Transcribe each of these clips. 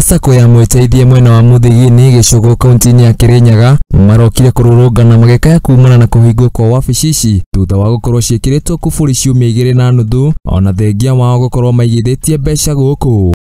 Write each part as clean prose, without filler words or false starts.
Sacco ya Mwiteithie mwena wa Muthigini Gicugu kaunti-ini ya Kirinyaga marokire kururungana magekaya kumana na kuhingwo kwa wabici ici thutha wa gukorwo ciikiritwo kuburi ciumia 2.5 ona thengia wao gukorwo maigithitie mbeca guku.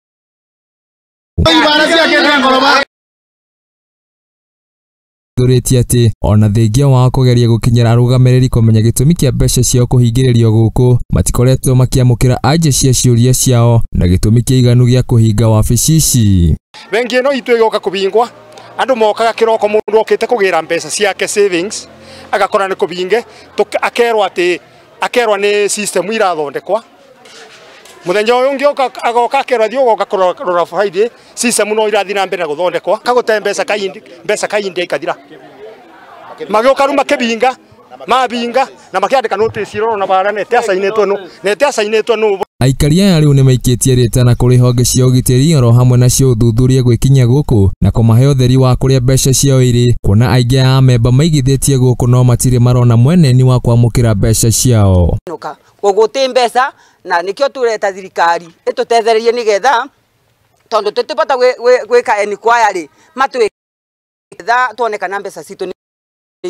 Thuritie ati ona thengia wao kugeria gukinyira arugamiriri kumenya gitumi kia mbeca ciao kuhingiririo guku matikoretwo makiamukira anje cia ciuria ciao na gitumi kia iganu gia kuhinga wabici ici. Bengi ino itu igoka kubingwa andu mokaga kiroko mundu okite kugira mbeca ciake savings agakora ni kubinge akerwa ni system irathondekwa muthenya uyu ngi agoka akerwa thio goka kurora Friday system no irathi na mbere guthondekwa kagute mbeca kaindi ikathira magioka rumba kibinga mabinga na makiandika notice iro na bara nete asainetwo no aikari aya riu ni maikitie ritana kuri honge cia ugitiri oro hamwe na cio uthuthuria gwikinya guku na kumahe utheri wa kuria mbeca ciao iri kuona aingi a memba maigithitie guku no matire marona mweneni wa kwamukira mbeca ciao guguti mbeca na nikio tureta thirikari itutethererie nigetha tondu tutibata gwika enquiry matwetha tuonekana mbeca citu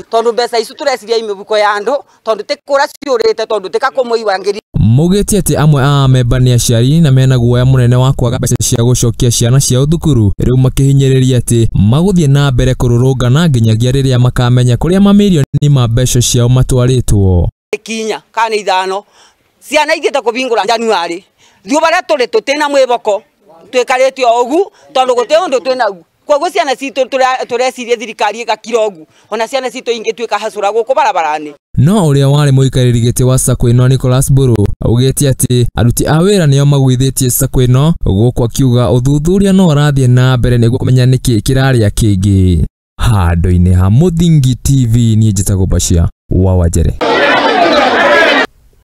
tondu mbeca icu tureciria imibuko ya andu tondu tikura ciurite tondu tikakumwiwangiri. Mugeti ati amwe a memba ni aciari na mena guoya munene wa kwaga mbeca cia gucokia ciana ciao thukuru riu makihinyiriria ati maguthie na mbere kururungana nginyagia riria makamenya kuria mamirioni ma mbeca ciao matwaritwo kinya kana ithano ciana igite kubingura Januari thiu baria turi tutina mwiboko twikaritio ugu tondu guti undu twina ugu koguo ciana citu tureciria thirikari igakirogu ona ciana citu ingituika hacura guku barabarani. No uria wari muikariri giti wa Sacco ino Nicholas Buru augete ati aruti a wira nio magwithitie Sacco ino guku akiuga uthuthuria no arathie na mbere niguo kumenya niki kiraria kingi. Handu-ini ha Muthingi TV ni njitagwo Bashia wa Wajere.